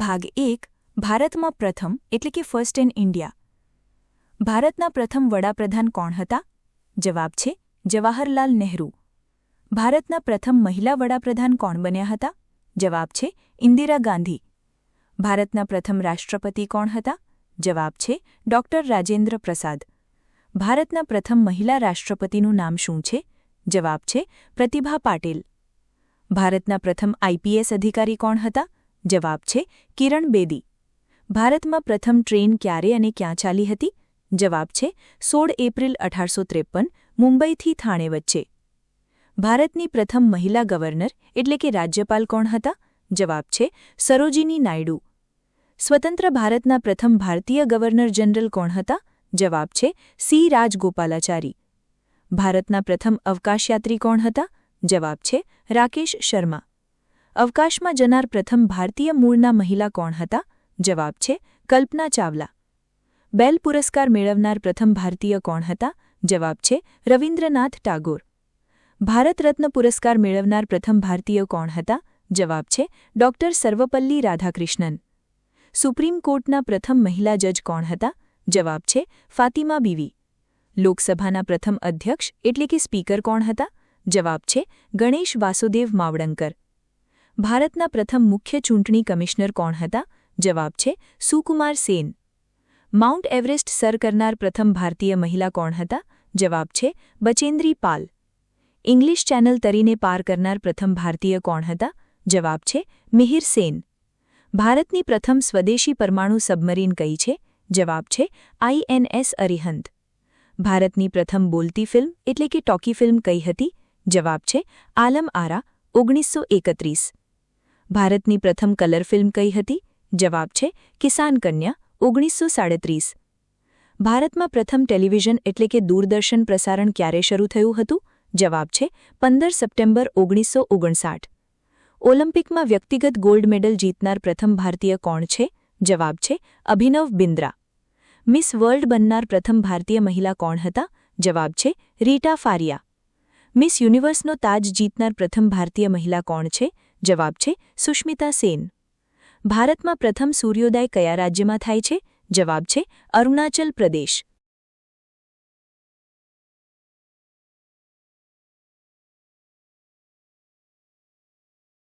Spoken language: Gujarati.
ભાગ 1 ભારતમાં પ્રથમ એટલે કે ફર્સ્ટ ઇન ઇન્ડિયા। ભારતના પ્રથમ વડાપ્રધાન કોણ હતા? જવાબ છે જવાહરલાલ નહેરુ। ભારતના પ્રથમ મહિલા વડાપ્રધાન કોણ બન્યા હતા? જવાબ છે ઇન્દિરા ગાંધી। ભારતના પ્રથમ રાષ્ટ્રપતિ કોણ હતા? જવાબ છે ડૉક્ટર રાજેન્દ્ર પ્રસાદ। ભારતના પ્રથમ મહિલા રાષ્ટ્રપતિનું નામ શું છે? જવાબ છે પ્રતિભા પાટીલ। ભારતના પ્રથમ આઈપીએસ અધિકારી કોણ હતા? જવાબ છે કિરણ બેદી। ભારતમાં પ્રથમ ટ્રેન ક્યારે અને ક્યાં ચાલી હતી? જવાબ છે 16 એપ્રિલ 1853 મુંબઈથી થાણે વચ્ચે। ભારતની પ્રથમ મહિલા ગવર્નર એટલે કે રાજ્યપાલ કોણ હતા? જવાબ છે સરોજિની નાયડુ। સ્વતંત્ર ભારતના પ્રથમ ભારતીય ગવર્નર જનરલ કોણ હતા? જવાબ છે સી રાજગોપાલાચારી। ભારતના પ્રથમ અવકાશયાત્રી કોણ હતા? જવાબ છે રાકેશ શર્મા। અવકાશમાં જનાર પ્રથમ ભારતીય મૂળના મહિલા કોણ હતા? જવાબ છે કલ્પના ચાવલા। બેલ પુરસ્કાર મેળવનાર પ્રથમ ભારતીય કોણ હતા? જવાબ છે રવિન્દ્રનાથ ટાગોર। ભારત રત્ન પુરસ્કાર મેળવનાર પ્રથમ ભારતીય કોણ હતા? જવાબ છે ડૉક્ટર સર્વપલ્લી રાધાકૃષ્ણન। સુપ્રીમ કોર્ટના પ્રથમ મહિલા જજ કોણ હતા? જવાબ છે ફાતિમા બીવી। લોકસભાના પ્રથમ અધ્યક્ષ એટલે કે સ્પીકર કોણ હતા? જવાબ છે ગણેશ વાસુદેવ માવડંકર। ભારતના પ્રથમ મુખ્ય ચૂંટણી કમિશનર કોણ હતા? જવાબ છે સુકુમાર સેન। માઉન્ટ એવરેસ્ટ સર કરનાર પ્રથમ ભારતીય મહિલા કોણ હતા? જવાબ છે બચેન્દ્રી પાલ। ઇંગ્લિશ ચેનલ તરીને પાર કરનાર પ્રથમ ભારતીય કોણ હતા? જવાબ છે મિહિર સેન। ભારતની પ્રથમ સ્વદેશી પરમાણુ સબમરીન કઈ છે? જવાબ છે આઈએનએસ અરિહંત। ભારતની પ્રથમ બોલતી ફિલ્મ એટલે કે ટોકી ફિલ્મ કઈ હતી? જવાબ છે આલમ આરા 1931। ભારતની પ્રથમ કલર ફિલ્મ કઈ હતી? જવાબ છે કિસાન કન્યા 1937। ભારતમાં પ્રથમ ટેલિવિઝન એટલે કે દૂરદર્શન પ્રસારણ ક્યારે શરૂ થયું હતું? જવાબ છે 15 સપ્ટેમ્બર 1959। ઓલિમ્પિકમાં વ્યક્તિગત ગોલ્ડ મેડલ જીતનાર પ્રથમ ભારતીય કોણ છે? જવાબ છે અભિનવ બિંદ્રા। મિસ વર્લ્ડ બનનાર પ્રથમ ભારતીય મહિલા કોણ હતા? જવાબ છે રીટા ફારિયા। મિસ યુનિવર્સનો તાજ જીતનાર પ્રથમ ભારતીય મહિલા કોણ છે? જવાબ છે સુષ્મિતા સેન। ભારતમાં પ્રથમ સૂર્યોદય કયા રાજ્યમાં થાય છે? જવાબ છે અરુણાચલ પ્રદેશ।